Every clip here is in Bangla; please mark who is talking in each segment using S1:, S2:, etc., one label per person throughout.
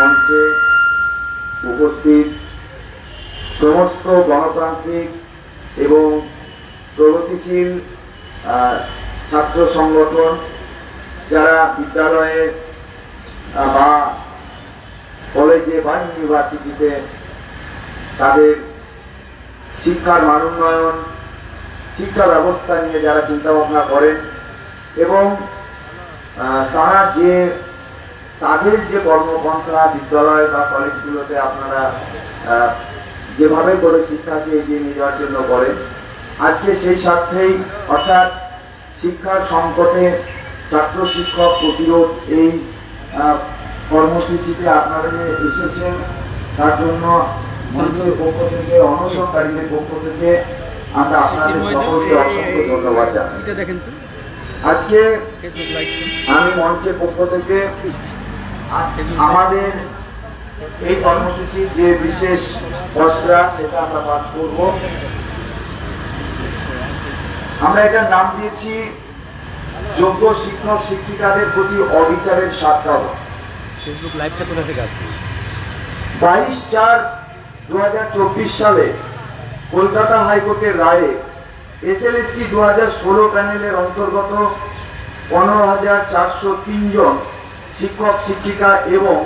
S1: মঞ্চে উপস্থিত সমস্ত গণতান্ত্রিক এবং প্রগতিশীল ছাত্র সংগঠন, যারা বিদ্যালয়ে বা কলেজে বা ইউনিভার্সিটিতে তাদের শিক্ষার মান উন্নয়ন, শিক্ষা ব্যবস্থা নিয়ে যারা চিন্তা ভাবনা করেন এবং তারা তাদের যে কর্মপন্থা বিদ্যালয় বা কলেজগুলোতে আপনারা যেভাবে করে শিক্ষাকে এগিয়ে নিয়ে যাওয়ার জন্য করেন, আজকে সেই স্বার্থেই অর্থাৎ শিক্ষার সংকটে ছাত্র শিক্ষক প্রতিরোধ এই কর্মসূচিতে আপনারা এসেছেন, তার জন্য মঞ্চের পক্ষ থেকে, অনশনকারীদের পক্ষ থেকে আমরা আপনাদের সকলকে অসংখ্য ধন্যবাদ জানাই। আজকে আমি মঞ্চের পক্ষ থেকে আমাদের এই কর্মসূচির যে বিশেষ খসড়া সেটা আমরা পাঠ করব। আমরা এটার নাম দিয়েছি যোগ্য শিক্ষক শিক্ষিকাদের প্রতি অবিচারের সাতকাবা। ফেসবুক লাইভটা কোথা থেকে আছে? 22/4/2024 সালে কলকাতা হাইকোর্টের রায়ে এসএলএসটি 2016 প্যানেলের অন্তর্গত 15,403 জন শিক্ষক শিক্ষিকা এবং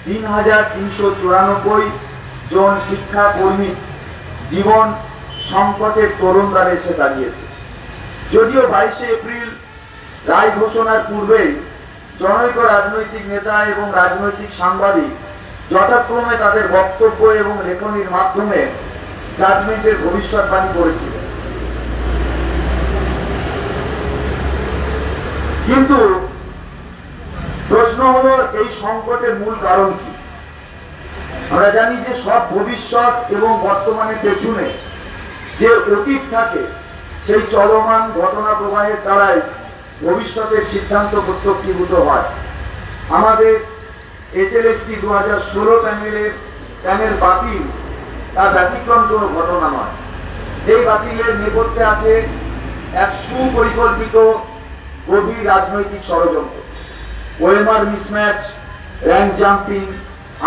S1: 3,394 জন শিক্ষাকর্মী জীবন সংকটের তরুণদ্বারে এসে দাঁড়িয়েছে। যদিও 22 এপ্রিল রায় ঘোষণার পূর্বেই জনৈক রাজনৈতিক নেতা এবং রাজনৈতিক সাংবাদিক যথাক্রমে তাদের বক্তব্য এবং লেখনীর মাধ্যমে জাজমেন্টের ভবিষ্যৎবাণী করেছিলেন, কিন্তু প্রশ্ন হলো এই সংকটের মূল কারণ কি? আমরা জানি যে সব ভবিষ্যৎ এবং বর্তমানের পেছনে যে অতীত থাকে সেই চলমান ঘটনা প্রবাহের দ্বারাই ভবিষ্যতের সিদ্ধান্ত প্রত্যক্ষীভূত হয়। আমাদের এসএলএসটি 2016 প্যানেল বাতিল তার ব্যতিক্রম কোনো ঘটনা নয়। এই বাতিলের নেপথ্যে আছে এক সুপরিকল্পিত গভীর রাজনৈতিক ষড়যন্ত্র। OMR mismatch, rank jumping,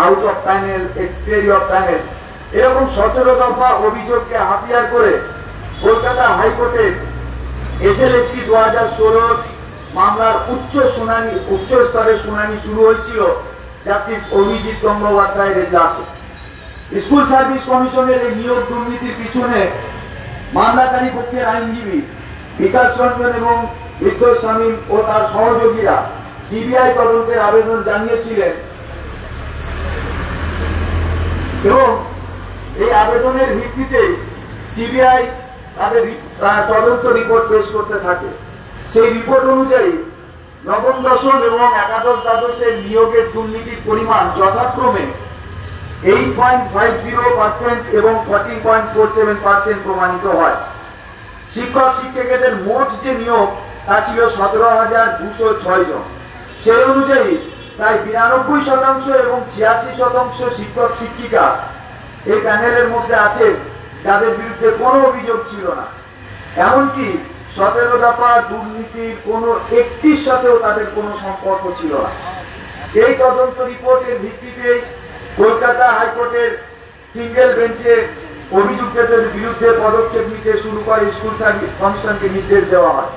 S1: out of panel, expiry of panel, এরকম 17 দফা অভিযোগকে হাতিয়ার করে কলকাতা হাইকোর্টের এসএলএসটি 2016 মামলার উচ্চ স্তরের শুনানি শুরু হয়েছিল জাস্টিস অভিজিৎ গঙ্গোপাধ্যায়ের এজলাসে। স্কুল সার্ভিস কমিশনের এই নিয়োগ দুর্নীতির পিছনে মামলাকারী পক্ষের আইনজীবী বিকাশ রঞ্জন এবং বিদ্যুৎ শামীম ও তার সহযোগীরা সিবিআই তদন্তের আবেদন জানিয়েছিলেন এবং এই আবেদনের ভিত্তিতে সিবিআই তাদের তদন্ত রিপোর্ট পেশ করতে থাকে। সেই রিপোর্ট অনুযায়ী নবম দশম এবং একাদশ দ্বাদশের নিয়োগের দুর্নীতির পরিমাণ যথাক্রমে 8.50% এবং 14.47% প্রমাণিত হয়। শিক্ষক শিক্ষিকাদের মোট যে নিয়োগ তা ছিল 17,206 জন। সেই অনুযায়ী প্রায় 92% এবং 86% শিক্ষক শিক্ষিকা এই প্যানেলের মধ্যে আছে যাদের বিরুদ্ধে কোনো অভিযোগ ছিল না। এমনকি 17 দফা দুর্নীতির কোনো একটির সাথেও তাদের কোনো সম্পর্ক ছিল না। এই তদন্ত রিপোর্টের ভিত্তিতে কলকাতা হাইকোর্টের সিঙ্গেল বেঞ্চে অভিযুক্তদের বিরুদ্ধে পদক্ষেপ নিতে শুরু করে স্কুল সার্ভিস কমিশনকে নির্দেশ দেওয়া হয়।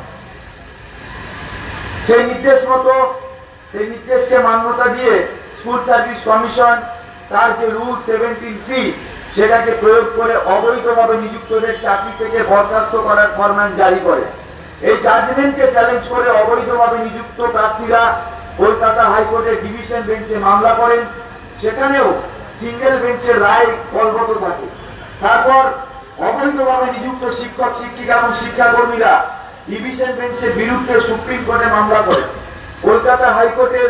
S1: সেই নির্দেশকে মান্যতা দিয়ে স্কুল সার্ভিস কমিশন তার যে রুল 17C সেটাকে প্রয়োগ করে অবৈধভাবে নিযুক্তদের চাকরি থেকে বরখাস্ত করার ফরমান জারি করে। এই জাজমেন্টকে চ্যালেঞ্জ করে অবৈধভাবে নিযুক্ত প্রার্থীরা কলকাতা হাইকোর্টের ডিভিশন বেঞ্চে মামলা করেন। সেখানেও সিঙ্গেল বেঞ্চের রায় বলবৎ থাকে। তারপর অবৈধভাবে নিযুক্ত শিক্ষক শিক্ষিকা এবং শিক্ষাকর্মীরা ডিভিশন বেঞ্চের বিরুদ্ধে সুপ্রিম কোর্টে মামলা করে। কলকাতা হাইকোর্টের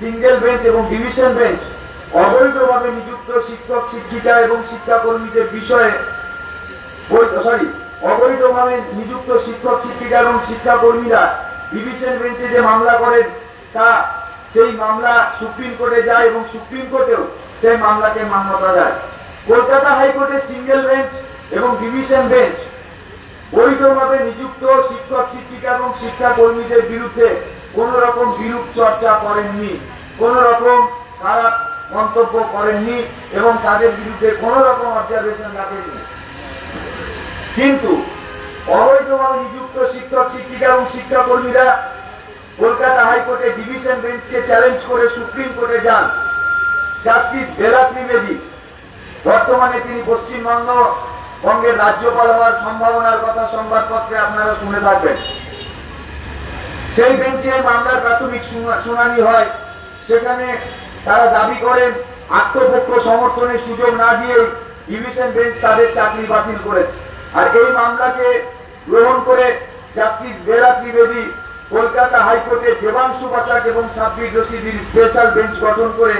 S1: সিঙ্গেল বেঞ্চ এবং ডিভিশন বেঞ্চ অবৈধভাবে নিযুক্ত শিক্ষক শিক্ষিকা এবং শিক্ষাকর্মীদের বিষয়ে অবৈধভাবে নিযুক্ত শিক্ষক শিক্ষিকা এবং শিক্ষাকর্মীরা ডিভিশন বেঞ্চে যে মামলা করেন তা সেই মামলা সুপ্রিম কোর্টে যায় এবং সুপ্রিম কোর্টেও সেই মামলাকে মান্যতা দেয়। কলকাতা হাইকোর্টের সিঙ্গেল বেঞ্চ এবং ডিভিশন বেঞ্চ বৈধভাবে নিযুক্ত শিক্ষক শিক্ষিকা এবং শিক্ষাকর্মীদের বিরুদ্ধে কোন রকম বিরূপ চর্চা করেননি, কোন রকম তারা মন্তব্য করেননি এবং তাদের বিরুদ্ধে কোন রকম অবজারভেশন রাখেননি। কিন্তু অবৈধভাবে নিযুক্ত শিক্ষক শিক্ষিকা এবং শিক্ষাকর্মীরা কলকাতা হাইকোর্টে ডিভিশন বেঞ্চকে চ্যালেঞ্জ করে সুপ্রিম কোর্টে যান। জাস্টিস বেলা ত্রিবেদী, বর্তমানে তিনি পশ্চিমবঙ্গের রাজ্যপাল হওয়ার সম্ভাবনার কথা সংবাদপত্রে আপনারা শুনে থাকবেন। সেই বেঞ্চে মামলার প্রাথমিক শুনানি হয়। সেখানে তারা দাবি করেন আত্মপক্ষ সমর্থনের সুযোগ না দিয়ে ডিভিশন বেঞ্চ তাদের চাকরি বাতিল করেছে। আর এই মামলাকে গ্রহণ করে জাস্টিস বেলা ত্রিবেদী কলকাতা হাইকোর্টে দেবাংশু বসাক এবং সাব্বির রশিদের স্পেশাল বেঞ্চ গঠন করে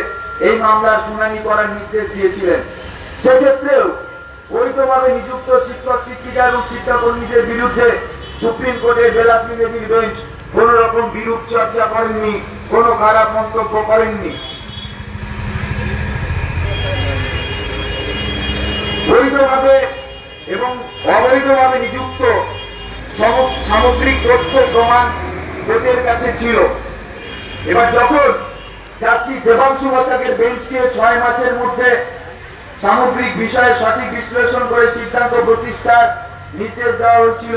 S1: এই মামলার শুনানি করার নির্দেশ দিয়েছিলেন। সেক্ষেত্রেও বৈধভাবে নিযুক্ত শিক্ষক শিক্ষিকা এবং শিক্ষাকর্মীদের বিরুদ্ধে সুপ্রিম কোর্টের বেলা ত্রিবেদীর বেঞ্চ কোন রকম বিরূপ চর্চা করেননি, কোন খারাপ মন্তব্য করেননি। বৈধভাবে এবং অবৈধভাবে নিযুক্ত সামগ্রিক তথ্য প্রমাণ কোর্টের কাছে ছিল। এবার যখন জাস্টিস দেবাংশু বসাকের বেঞ্চকে 6 মাসের মধ্যে সামগ্রিক বিষয়ে সঠিক বিশ্লেষণ করে সিদ্ধান্ত প্রতিষ্ঠার নির্দেশ দেওয়া হয়েছিল,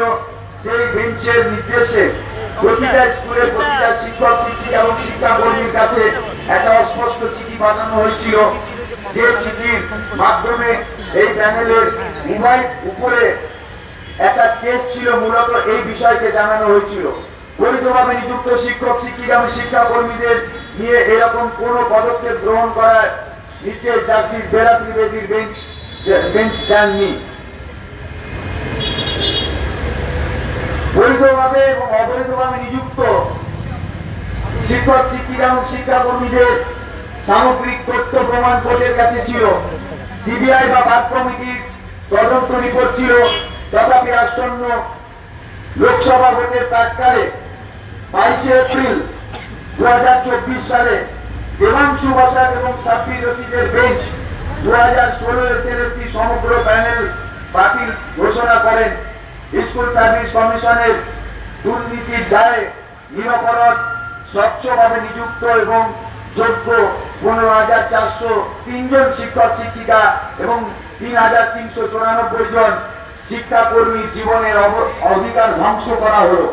S1: সেই বেঞ্চের নির্দেশে প্রতিটা স্কুলের প্রতিটা শিক্ষক শিক্ষিকা এবং শিক্ষাকর্মীর কাছে একটা অস্পষ্ট চিঠি পাঠানো হয়েছিল, যে চিঠির মাধ্যমে এই প্যানেলের উপরে একটা কেস ছিল। মূলত এই বিষয়কে জানানো হয়েছিল বৈধভাবে নিযুক্ত শিক্ষক শিক্ষিকা এবং শিক্ষাকর্মীদের নিয়ে এরকম কোন পদক্ষেপ গ্রহণ করার নির্দেশ জাস্টিস বেলা ত্রিবেদীর বেঞ্চ দেননি। বৈধভাবে এবং অবৈধভাবে নিযুক্ত শিক্ষক শিক্ষিকা এবং শিক্ষাকর্মীদের সামগ্রিক তথ্য প্রমাণ কোর্টের কাছে ছিল। সিবিআই বা বাদ কমিটির তদন্ত রিপোর্ট ছিল। তথাপি আসন্ন লোকসভা ভোটের প্রাক্কালে 22 এপ্রিল 2024 সালে দেবাংশু বসাক এবং সাব্বির রশিদের বেঞ্চ 2016 এসএলএসসি সমগ্র প্যানেল বাতিল ঘোষণা করেন। স্কুল সার্ভিস কমিশনের দুর্নীতির দায়ে নিরপরাধ স্বচ্ছভাবে নিযুক্ত এবং যোগ্য 15,403 জন শিক্ষক শিক্ষিকা এবং 3,394 জন শিক্ষাকর্মীর জীবনের অধিকার ধ্বংস করা হলো।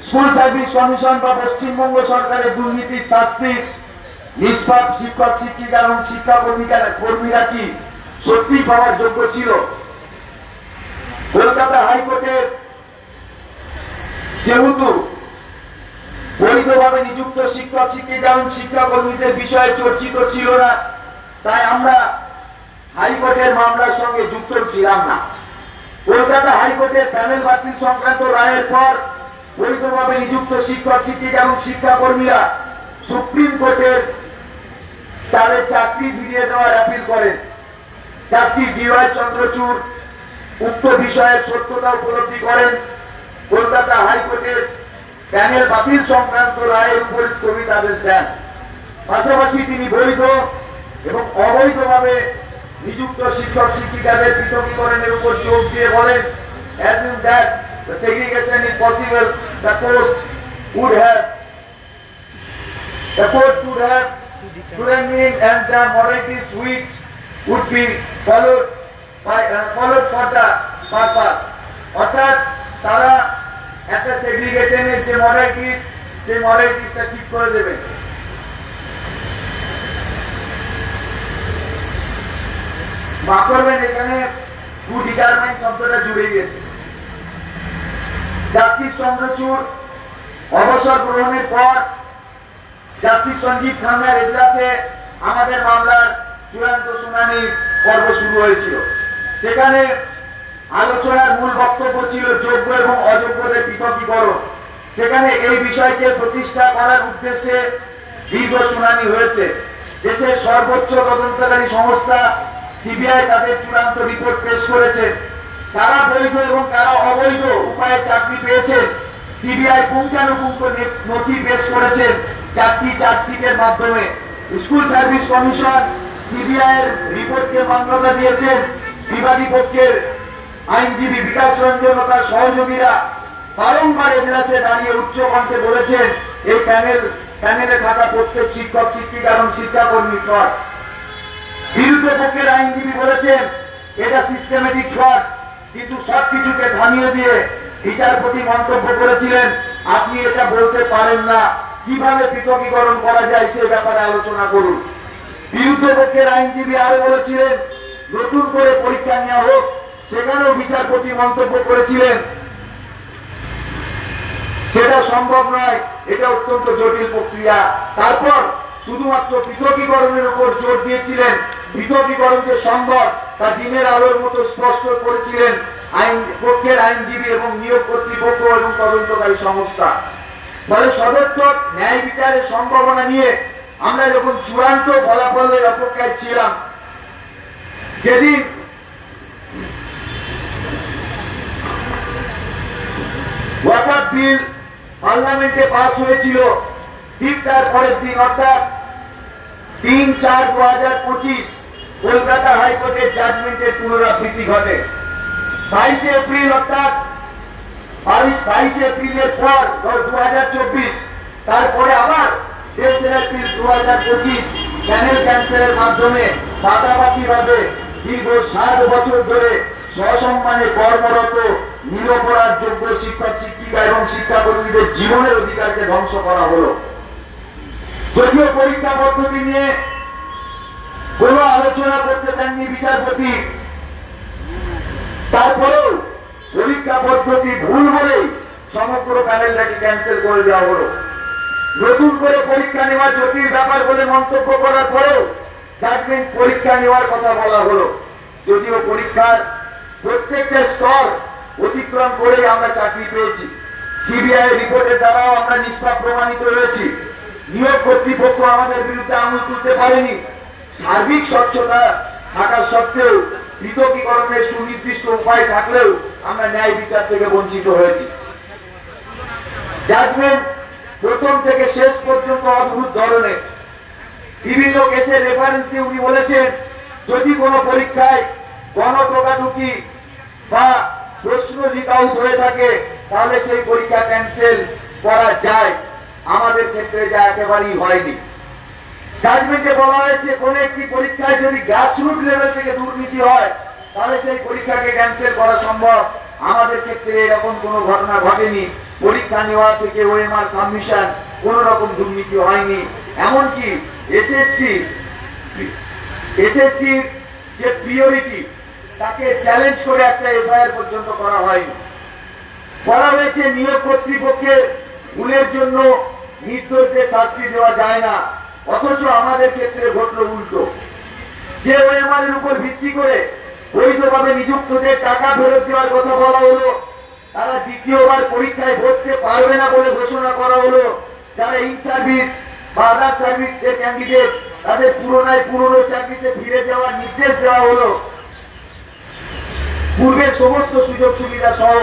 S1: স্কুল সার্ভিস কমিশন বা পশ্চিমবঙ্গ সরকারের দুর্নীতির শাস্তি নিষ্পাপ শিক্ষক শিক্ষিকা এবং শিক্ষাকর্মীরা কি সত্যি পাওয়ার যোগ্য ছিল? কলকাতা হাইকোর্টের যেহেতু বৈধভাবে নিযুক্ত শিক্ষক শিক্ষিকা এবং শিক্ষাকর্মীদের বিষয়ে চর্চিত ছিল না, তাই আমরা হাইকোর্টের মামলার সঙ্গে যুক্ত ছিলাম না। কলকাতা হাইকোর্টের প্যানেল বাতিল সংক্রান্ত রায়ের পর বৈধভাবে নিযুক্ত শিক্ষক শিক্ষিকা এবং শিক্ষাকর্মীরা সুপ্রিম কোর্টের তাদের চাকরি ফিরিয়ে দেওয়ার আপিল করেন। জাস্টিস ডিওয়াই চন্দ্রচূড় উক্ত বিষয়ের সত্যতা উপলব্ধি করেন। কলকাতা হাইকোর্টের প্যানেল বাতিল সংক্রান্ত রায়ের উপর স্থগিতাদেশ দেন। পাশাপাশি তিনি বৈধ এবং অবৈধভাবে নিযুক্ত শিক্ষক শিক্ষিকাদের পৃথকীকরণের উপর জোর দিয়ে বলেন, assuming that the segregation is possible, the court would have student mean and the moralities which would be followed for the purpose. অর্থাৎ তারা একটা সেগ্রিগেশনের যে মডেলিটিস, সেই মডেলিটিসটা ঠিক করে দেবে। মা করবেন, এখানে টু ডিটারমাইন শব্দটা জুড়ে গিয়েছে। জাস্টিস চন্দ্রচূড় অবসর গ্রহণের পর জাস্টিস সঞ্জীব খান্নার এজলাসে আমাদের মামলার চূড়ান্ত শুনানি পর্ব শুরু হয়েছিল। সেখানে আলোচনার মূল বক্তব্য ছিল যোগ্য এবং অযোগ্যদের পৃথকীকরণ। সেখানে এই বিষয়কে প্রতিষ্ঠা করার উদ্দেশ্যে দীর্ঘ শুনানি হয়েছে। দেশের সর্বোচ্চ তদন্তকারী সংস্থা সিবিআই তাদের চূড়ান্ত রিপোর্ট পেশ করেছে। কারা বৈধ এবং কারা অবৈধ উপায়ে চাকরি পেয়েছেন, সিবিআই পুঙ্খানুপুঙ্খ নথি পেশ করেছেন 4টি চার্জশিটের মাধ্যমে। স্কুল সার্ভিস কমিশন সিবিআই এর রিপোর্টকে মান্যতা দিয়েছেন। বিবাদী পক্ষের আইনজীবী বিকাশ রঞ্জন ও তার সহযোগীরা বারংবার এজলাসে দাঁড়িয়ে উচ্চ কণ্ঠে বলেছেন এই প্যানেল প্যানেলে থাকা প্রত্যেক শিক্ষক শিক্ষিকা এবং শিক্ষাকর্মী ফ্রড। বিরুদ্ধ পক্ষের আইনজীবী বলেছেন এটা সিস্টেমেটিক ফ্রড, কিন্তু সবকিছুকে থামিয়ে দিয়ে বিচারপতি মন্তব্য করেছিলেন আপনি এটা বলতে পারেন না, কিভাবে পৃথকীকরণ করা যায় সে ব্যাপারে আলোচনা করুন। বিরুদ্ধ পক্ষের আইনজীবী আরো বলেছিলেন নতুন করে পরীক্ষা নেওয়া হোক, সেখানেও বিচারপতি মন্তব্য করেছিলেন সেটা সম্ভব নয়, এটা অত্যন্ত জটিল প্রক্রিয়া। তারপর শুধুমাত্র পৃথকীকরণের উপর জোর দিয়েছিলেন, পৃথকীকরণ যে সম্ভব তা দিনের আলোর মতো স্পষ্ট করেছিলেন আইন পক্ষের আইনজীবী এবং নিয়োগ কর্তৃপক্ষ এবং তদন্তকারী সংস্থা। ফলে সদর্থক ন্যায় বিচারের সম্ভাবনা নিয়ে আমরা যখন চূড়ান্ত ফলাফলের অপেক্ষায় ছিলাম, যেদিন ওয়াকফ বিল পার্লামেন্টে পাস হয়েছিল, ঠিক তার পরের দিন অর্থাৎ ৩/৪/২০২৫ কলকাতা হাইকোর্টের জাজমেন্টের পুনরাবৃত্তি ঘটে। 22 এপ্রিল অর্থাৎ 22 এপ্রিলের পর 2024, তারপরে আবার 23 এপ্রিল 2025 প্যানেল ক্যান্সেলের মাধ্যমে পাকাপাকি ভাবে দীর্ঘ 60 বছর ধরে সসম্মানে কর্মরত নিরপরাধ যোগ্য শিক্ষক শিক্ষিকা এবং শিক্ষাকর্মীদের জীবনের অধিকারকে ধ্বংস করা হলো। যদিও পরীক্ষা পদ্ধতি নিয়ে কোন আলোচনা করতে চাননি বিচারপতি, তারপরেও পরীক্ষা পদ্ধতি ভুল বলেই সমগ্র প্যানেলটাকে ক্যান্সেল করে দেওয়া হলো। নতুন করে পরীক্ষা নেওয়া জটিল ব্যাপার বলে মন্তব্য করার পরেও জাজমেন্ট পরীক্ষা নেওয়ার কথা বলা হলো। যদিও পরীক্ষার প্রত্যেকটা স্তর অতিক্রম করে আমরা চাকরি পেয়েছি, সিবিআই রিপোর্টের দ্বারাও আমরা নিষ্পাপ প্রমাণিত হয়েছি, নিয়োগ কর্তৃপক্ষ আমাদের বিরুদ্ধে আঙুল তুলতে পারেনি। সার্বিক স্বচ্ছতা থাকা সত্ত্বেও পৃথকীকরণের সুনির্দিষ্ট উপায় থাকলেও আমরা ন্যায় বিচার থেকে বঞ্চিত হয়েছি। জাজমেন্ট প্রথম থেকে শেষ পর্যন্ত অদ্ভুত ধরনের। বিভিন্ন কেসের রেফারেন্স দিয়ে উনি বলেছেন যদি কোনো পরীক্ষায় গণটোকাটুকি বা প্রশ্ন লিক আউট হয়ে থাকে তাহলে সেই পরীক্ষা ক্যান্সেল করা যায়। আমাদের ক্ষেত্রে যা একেবারেই হয়নি। জাজমেন্টে বলা হয়েছে কোন একটি পরীক্ষায় যদি গ্রাসরুট লেভেল থেকে দুর্নীতি হয় তাহলে সেই পরীক্ষাকে ক্যান্সেল করা সম্ভব। আমাদের ক্ষেত্রে এরকম কোন ঘটনা ঘটেনি। পরীক্ষা নেওয়া থেকে ওএমআর সাবমিশন কোন রকম দুর্নীতি হয়নি। এমনকি এসএসসি যে প্রিয়রিটি তাকে চ্যালেঞ্জ করে একটা এফআইআর পর্যন্ত করা হয়নি। বলা হয়েছে নিয়োগ কর্তৃপক্ষের ভুলের জন্য নির্দোষদের শাস্তি দেওয়া যায় না, অথচ আমাদের ক্ষেত্রে ঘটল উল্টো। যে ওএমআর এর উপর ভিত্তি করে বৈধভাবে নিযুক্তদের টাকা ফেরত দেওয়ার কথা বলা হলো, তারা দ্বিতীয়বার পরীক্ষায় বসতে পারবে না বলে ঘোষণা করা হলো। যারা ইন সার্ভিস বা আদার সার্ভিস এর ক্যান্ডিডেট তাদের পুরনো চাকরিতে ফিরে যাওয়ার নির্দেশ দেওয়া হলো। পূর্বের সমস্ত সুযোগ সুবিধা সহ,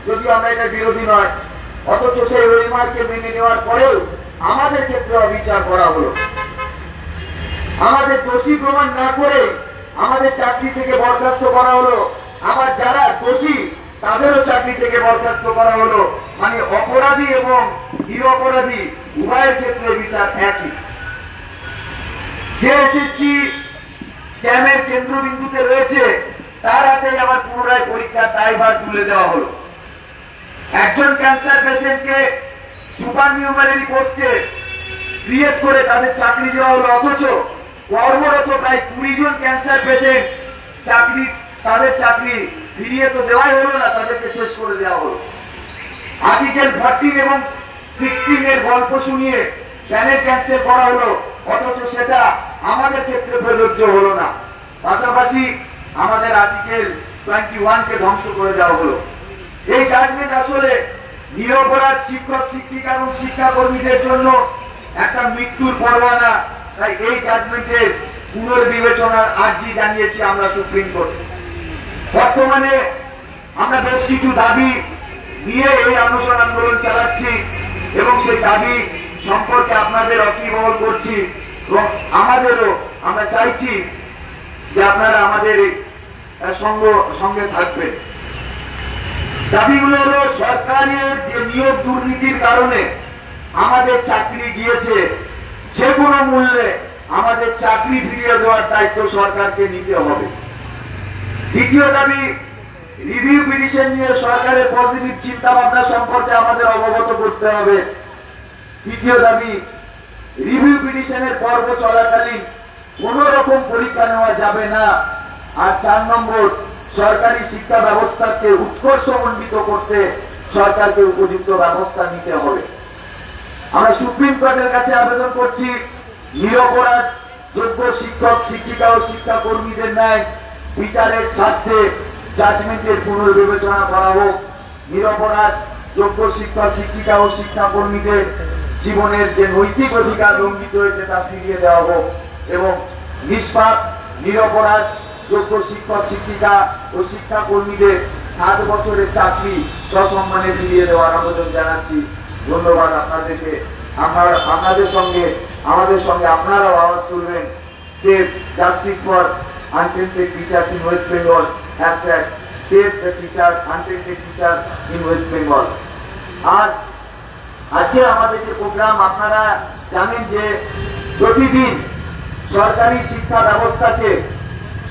S1: যদিও আমরা এটা বিরোধী নয়, অথচ সেই ওএমআরকে মেনে নেওয়ার পরেও আমাদের ক্ষেত্রে অবিচার করা হলো। আমাদের দোষী প্রমাণ না করে আমাদের চাকরি থেকে বরখাস্ত করা হলো। আবার যারা দোষী তাদেরও চাকরি থেকে বরখাস্ত করা হলো। মানে অপরাধী এবং নিরপরাধী উভয়ের ক্ষেত্রে বিচার একই। যে এসএসসি স্ক্যামের কেন্দ্রবিন্দুতে রয়েছে তার হাতে আবার পুনরায় পরীক্ষার দায়ভার তুলে দেওয়া হলো। একজন ক্যান্সার পেশেন্টকে সুপার নিউমারি পোস্টে ক্রিয়েট করে তাদের চাকরি দেওয়া হলো, অথচ কর্মরত প্রায় 20 জন ক্যান্সার পেশেন্ট তাদের চাকরি ফিরিয়ে তো দেওয়াই হলো না, তাদেরকে শেষ করে দেওয়া হলো। আর্টিকেল 14 এবং 16 এর গল্প শুনিয়ে প্যানেল ক্যান্সেল করা হলো, অথচ সেটা আমাদের ক্ষেত্রে প্রযোজ্য হলো না। পাশাপাশি আমাদের আর্টিকেল 21 কে ধ্বংস করে দেওয়া হলো। এই জাজমেন্ট আসলে নিরপরাধ শিক্ষক শিক্ষিকা এবং শিক্ষাকর্মীদের জন্য একটা মৃত্যুর পরোয়ানা। তাই এই জাজমেন্টের পুনর্বিবেচনার আর্জি জানিয়েছি আমরা সুপ্রিম কোর্টে। বর্তমানে আমরা বেশ কিছু দাবি নিয়ে এই অনশন আন্দোলন চালাচ্ছি এবং সেই দাবি সম্পর্কে আপনাদের অকিবহল করছি এবং আমাদেরও আমরা চাইছি যে আপনারা আমাদের সঙ্গে থাকবেন। দাবিগুলো হল সরকারের যে নিয়োগ দুর্নীতির কারণে আমাদের চাকরি গিয়েছে, যে কোনো মূল্যে আমাদের চাকরি ফিরিয়ে দেওয়ার দায়িত্ব সরকারকে নিতে হবে। দ্বিতীয় দাবি, রিভিউ পিটিশন নিয়ে সরকারের পজিটিভ চিন্তা ভাবনা সম্পর্কে আমাদের অবগত করতে হবে। তৃতীয় দাবি, রিভিউ পিটিশনের পর্ব চলাকালীন কোন রকম পরীক্ষা নেওয়া যাবে না। আর 4 নম্বর, সরকারি শিক্ষা ব্যবস্থাকে উৎকর্ষমণ্ডিত করতে সরকারকে উপযুক্ত ব্যবস্থা নিতে হবে। আমরা সুপ্রিম কোর্টের কাছে আবেদন করছি, নিরপরাধ যোগ্য শিক্ষক শিক্ষিকা ও শিক্ষা কর্মীদের ন্যায় বিচারের স্বার্থে জাজমেন্টের পুনর্বিবেচনা করা হোক। নিরপরাধ যোগ্য শিক্ষক শিক্ষিকা ও শিক্ষা কর্মীদের জীবনের যে নৈতিক অধিকার লঙ্ঘিত হয়েছে তা ফিরিয়ে দেওয়া হোক এবং নিষ্পাপ নিরপরাধ যোগ্য শিক্ষক শিক্ষিকা ও শিক্ষা কর্মীদের 7 বছরের চাকরি সসম্মানে ফিরিয়ে দেওয়ার আবেদন জানাচ্ছি। ধন্যবাদ আপনাদেরকে। আপনাদের সঙ্গে আমাদের সঙ্গে আপনারাও আওয়াজ তুলবেন। Save justice for untainted teachers in West Bengal, hashtag save the teacher untainted teacher in West Bengal. আর আজকে আমাদের যে প্রোগ্রাম, আপনারা জানেন যে প্রতিদিন সরকারি শিক্ষা ব্যবস্থাকে,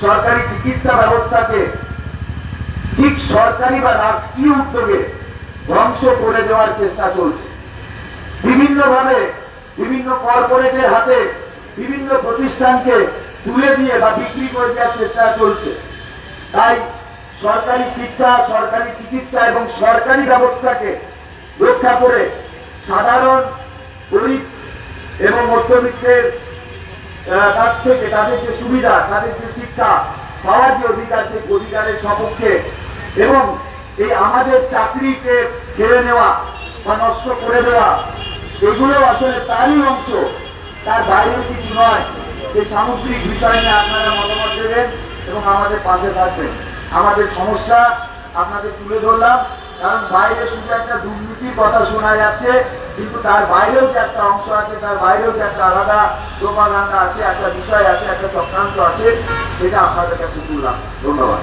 S1: সরকারি চিকিৎসা ব্যবস্থাকে ঠিক সরকারি বা রাজকীয় উদ্যোগে ধ্বংস করে দেওয়ার চেষ্টা চলছে। বিভিন্নভাবে বিভিন্ন কর্পোরেটের হাতে বিভিন্ন প্রতিষ্ঠানকে তুলে দিয়ে বা বিক্রি করে দেওয়ার চেষ্টা চলছে। তাই সরকারি শিক্ষা, সরকারি চিকিৎসা এবং সরকারি ব্যবস্থাকে রক্ষা করে সাধারণ গরিব এবং মধ্যবিত্তের কাছ থেকে তাদের যে সুবিধা, তাদের যে শিক্ষা পাওয়ার যে অধিকার, সেই অধিকারের সপক্ষে এবং এই আমাদের চাকরিকে কেড়ে নেওয়া বা নষ্ট করে দেওয়া, এগুলো আসলে তারই অংশ, তার বাইরে কিছু নয়। সেই সামগ্রিক বিষয় নিয়ে আপনারা মতামত দেবেন এবং আমাদের পাশে থাকবেন। আমাদের সমস্যা আপনাদের তুলে ধরলাম, কারণ বাইরে শুধু একটা দুর্নীতির কথা শোনা যাচ্ছে, কিন্তু তার বাইরেও যে একটা অংশ আছে, তার বাইরেও যে একটা আলাদা প্রোপাগান্ডা আছে, একটা বিষয় আছে, একটা চক্রান্ত আছে, সেটা আপনাদের কাছে তুললাম। ধন্যবাদ।